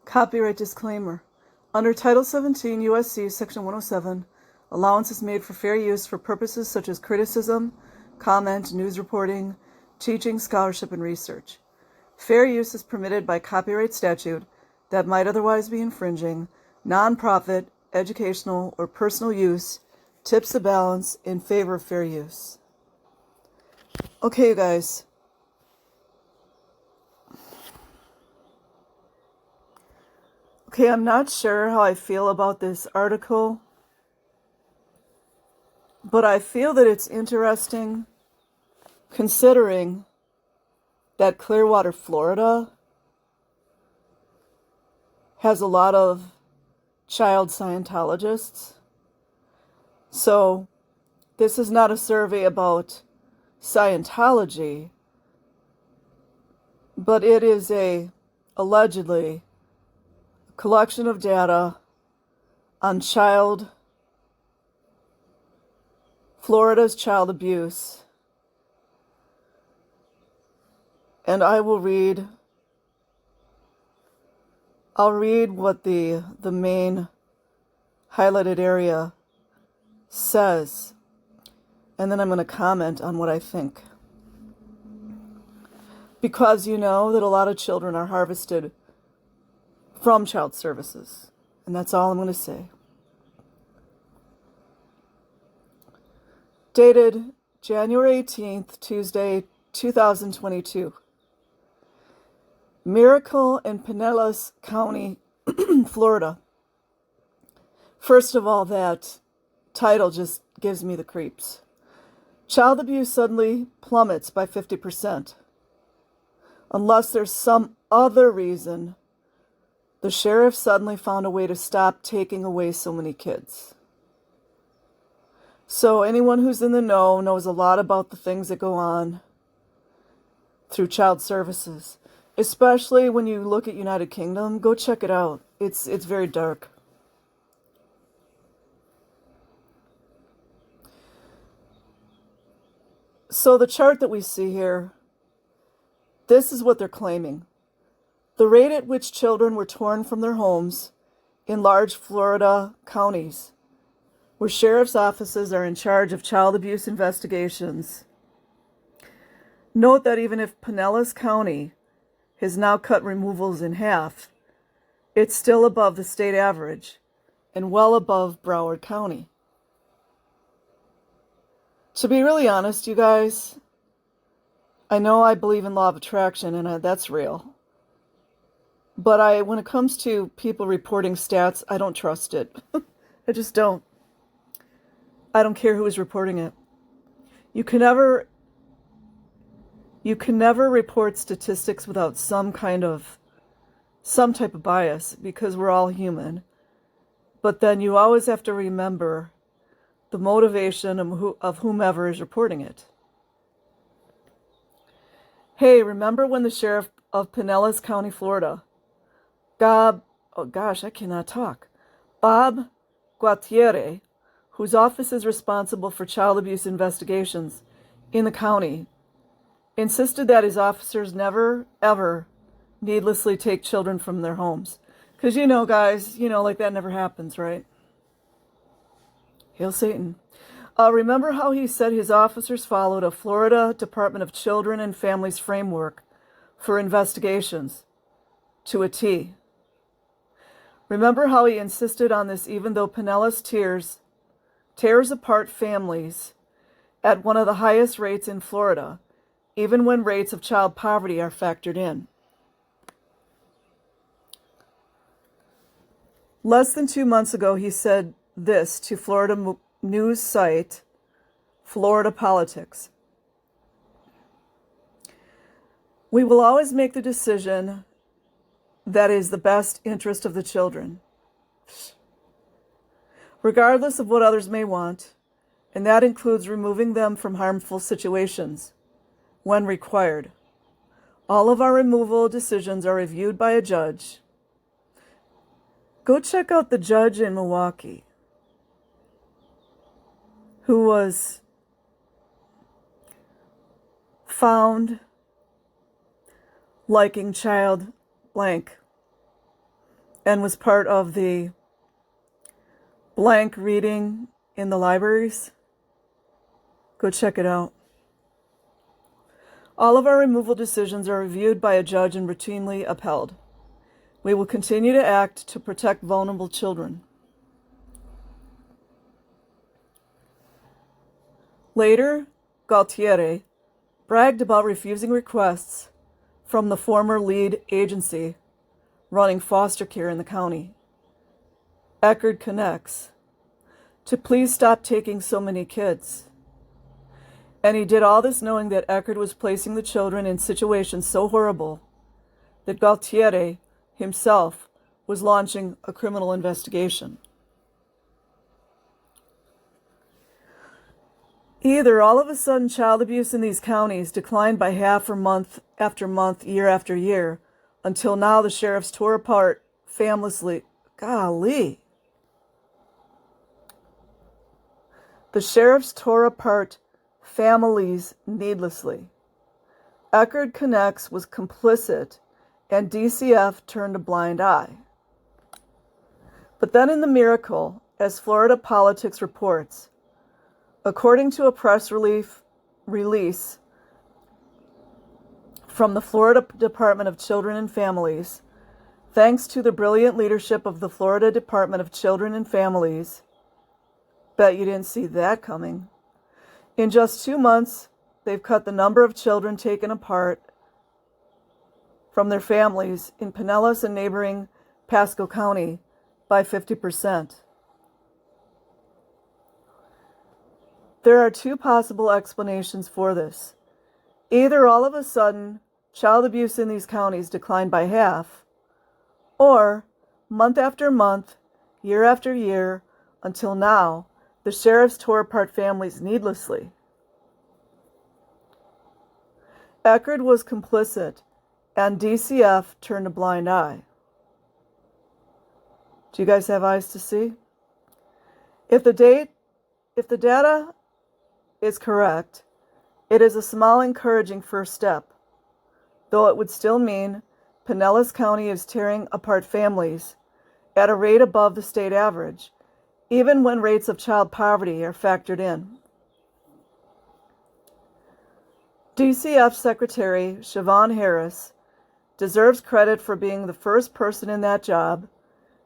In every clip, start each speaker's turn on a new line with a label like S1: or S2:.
S1: Copyright disclaimer. Under Title 17 U.S.C. Section 107, allowance is made for fair use for purposes such as criticism, comment, news reporting, teaching, scholarship, and research. Fair use is permitted by copyright statute that might otherwise be infringing. Nonprofit, educational, or personal use tips the balance in favor of fair use. Okay, you guys. Okay, I'm not sure how I feel about this article, but I feel that it's interesting considering that Clearwater, Florida has a lot of child Scientologists. So this is not a survey about Scientology, but it is allegedly collection of data on Florida's child abuse. And I'll read what the main highlighted area says, and then I'm going to comment on what I think. Because you know that a lot of children are harvested from child services. And that's all I'm going to say. Dated January 18th, Tuesday, 2022. Miracle in Pinellas County, Florida. First of all, that title just gives me the creeps. Child abuse suddenly plummets by 50%. Unless there's some other reason, the sheriff suddenly found a way to stop taking away so many kids. So anyone who's in the know knows a lot about the things that go on through child services. Especially when you look at United Kingdom, go check it out. It's very dark. So the chart that we see here, this is what they're claiming. The rate at which children were torn from their homes in large Florida counties, where sheriff's offices are in charge of child abuse investigations. Note that even if Pinellas County has now cut removals in half, it's still above the state average and well above Broward County. To be really honest, you guys, I know I believe in law of attraction, and that's real. But when it comes to people reporting stats, I don't trust it. I just don't. I don't care who is reporting it. You can never report statistics without some type of bias, because we're all human. But then you always have to remember the motivation of whomever is reporting it. Hey, remember when the sheriff of Pinellas County, Florida, Bob Guattiere, whose office is responsible for child abuse investigations in the county, insisted that his officers never, ever needlessly take children from their homes. Because, guys, like that never happens, right? Hail Satan. Remember how he said his officers followed a Florida Department of Children and Families framework for investigations to a T. Remember how he insisted on this even though Pinellas tears apart families at one of the highest rates in Florida, even when rates of child poverty are factored in. Less than 2 months ago, he said this to Florida news site Florida Politics. We will always make the decision that is the best interest of the children, regardless of what others may want, and that includes removing them from harmful situations when required. All of our removal decisions are reviewed by a judge. Go check out the judge in Milwaukee who was found liking child blank and was part of the blank reading in the libraries, go check it out. All of our removal decisions are reviewed by a judge and routinely upheld. We will continue to act to protect vulnerable children. Later, Galtieri bragged about refusing requests from the former lead agency running foster care in the county, Eckerd Connects, to please stop taking so many kids. And he did all this knowing that Eckerd was placing the children in situations so horrible that Galtieri himself was launching a criminal investigation. Either all of a sudden child abuse in these counties declined by half or month after month, year after year, until now the sheriffs tore apart famously. Golly. The sheriffs tore apart families needlessly. Eckerd Connects was complicit, and DCF turned a blind eye. But then in the miracle, as Florida Politics reports, according to a press release from the Florida Department of Children and Families, thanks to the brilliant leadership of the Florida Department of Children and Families, bet you didn't see that coming. In just 2 months, they've cut the number of children taken apart from their families in Pinellas and neighboring Pasco County by 50%. There are 2 possible explanations for this. Either all of a sudden, child abuse in these counties declined by half, or month after month, year after year, until now, the sheriffs tore apart families needlessly. Eckerd was complicit, and DCF turned a blind eye. Do you guys have eyes to see? If the data is correct, it is a small encouraging first step, though it would still mean Pinellas County is tearing apart families at a rate above the state average, even when rates of child poverty are factored in. DCF Secretary Siobhan Harris deserves credit for being the first person in that job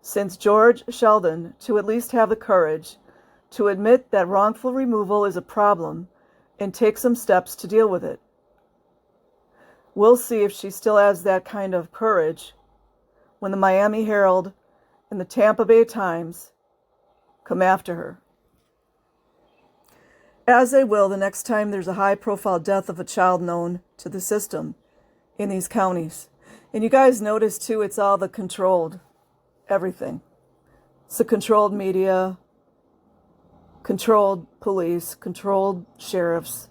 S1: since George Sheldon to at least have the courage to admit that wrongful removal is a problem and take some steps to deal with it. We'll see if she still has that kind of courage when the Miami Herald and the Tampa Bay Times come after her. As they will the next time there's a high-profile death of a child known to the system in these counties. And you guys notice, too, it's all the controlled everything. It's the controlled media, controlled police, controlled sheriffs.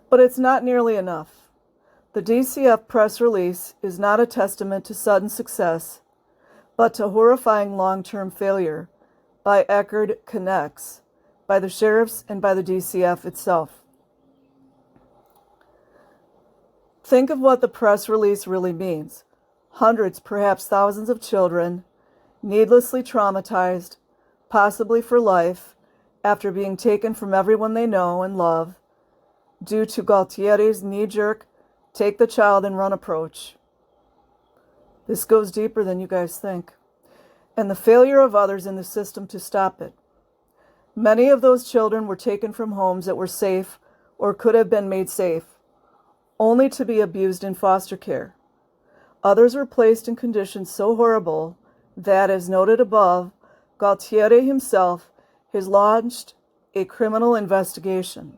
S1: But it's not nearly enough. The DCF press release is not a testament to sudden success, but to horrifying long-term failure by Eckerd Connects, by the sheriffs, and by the DCF itself. Think of what the press release really means. Hundreds, perhaps thousands of children, needlessly traumatized, possibly for life, after being taken from everyone they know and love, due to Galtieri's knee-jerk, take the child and run approach. This goes deeper than you guys think, and the failure of others in the system to stop it. Many of those children were taken from homes that were safe or could have been made safe, only to be abused in foster care. Others were placed in conditions so horrible that, as noted above, Galtieri himself has launched a criminal investigation.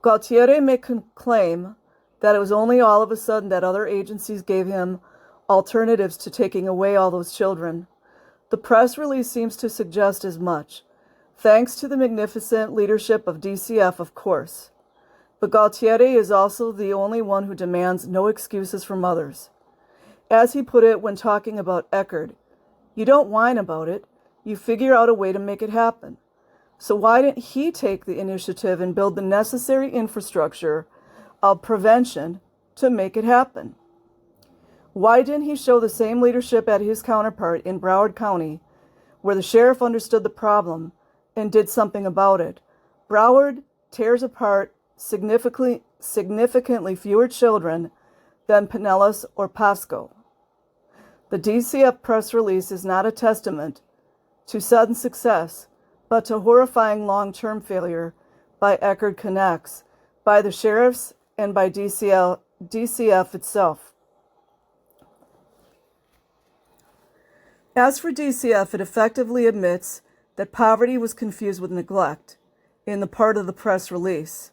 S1: Galtieri may claim that it was only all of a sudden that other agencies gave him alternatives to taking away all those children. The press release seems to suggest as much, thanks to the magnificent leadership of DCF, of course. But Galtieri is also the only one who demands no excuses from others. As he put it when talking about Eckerd, you don't whine about it, you figure out a way to make it happen. So why didn't he take the initiative and build the necessary infrastructure of prevention to make it happen? Why didn't he show the same leadership at his counterpart in Broward County, where the sheriff understood the problem and did something about it? Broward tears apart significantly fewer children than Pinellas or Pasco. The DCF press release is not a testament to sudden success, but to horrifying long-term failure by Eckerd Connects, by the sheriffs, and by DCF itself. As for DCF, it effectively admits that poverty was confused with neglect in the part of the press release,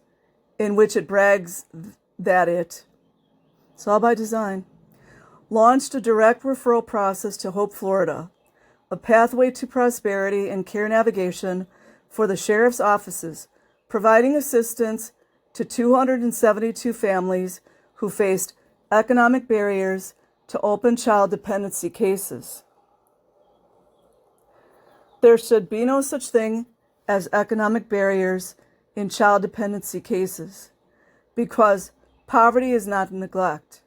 S1: in which it brags that it's all by design, launched a direct referral process to Hope, Florida, a pathway to prosperity and care navigation for the sheriff's offices, providing assistance to 272 families who faced economic barriers to open child dependency cases. There should be no such thing as economic barriers in child dependency cases, because poverty is not neglect.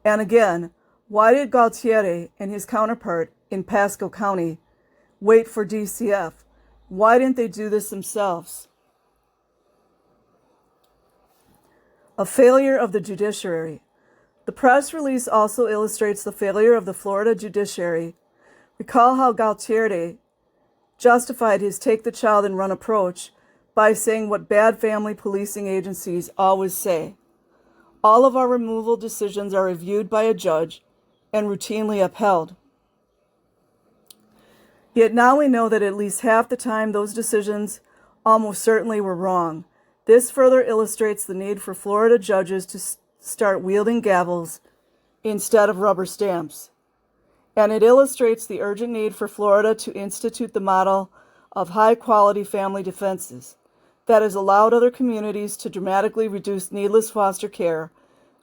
S1: And again, why did Galtieri and his counterpart in Pasco County wait for DCF? Why didn't they do this themselves? A failure of the judiciary. The press release also illustrates the failure of the Florida judiciary. Recall how Galtieri justified his take the child and run approach by saying what bad family policing agencies always say: all of our removal decisions are reviewed by a judge and routinely upheld. Yet now we know that at least half the time those decisions almost certainly were wrong. This further illustrates the need for Florida judges to start wielding gavels instead of rubber stamps. And it illustrates the urgent need for Florida to institute the model of high-quality family defenses that has allowed other communities to dramatically reduce needless foster care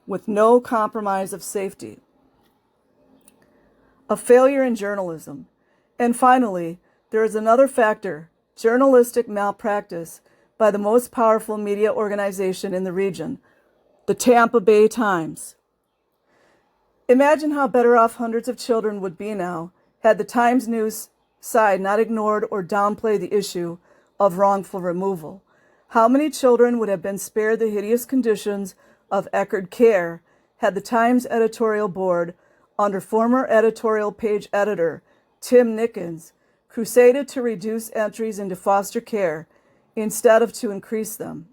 S1: with no compromise of safety. A failure in journalism. And finally, there is another factor: journalistic malpractice by the most powerful media organization in the region, the Tampa Bay Times. Imagine how better off hundreds of children would be now had the Times news side not ignored or downplayed the issue of wrongful removal. How many children would have been spared the hideous conditions of Eckerd care had the Times editorial board, under former editorial page editor Tim Nickens, crusaded to reduce entries into foster care instead of to increase them?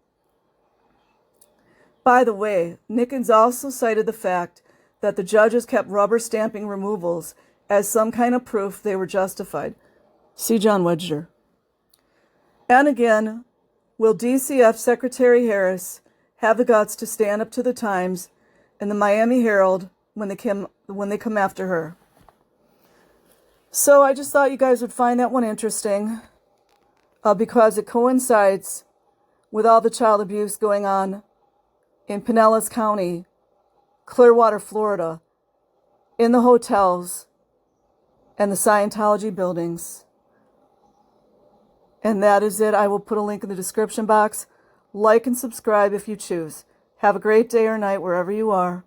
S1: By the way, Nickens also cited the fact that the judges kept rubber stamping removals as some kind of proof they were justified. See John Wedger. And again, will DCF Secretary Harris have the guts to stand up to the Times and the Miami Herald when they come after her? So I just thought you guys would find that one interesting, because it coincides with all the child abuse going on in Pinellas County, Clearwater, Florida, in the hotels and the Scientology buildings. And that is it. I will put a link in the description box. Like and subscribe if you choose. Have a great day or night wherever you are.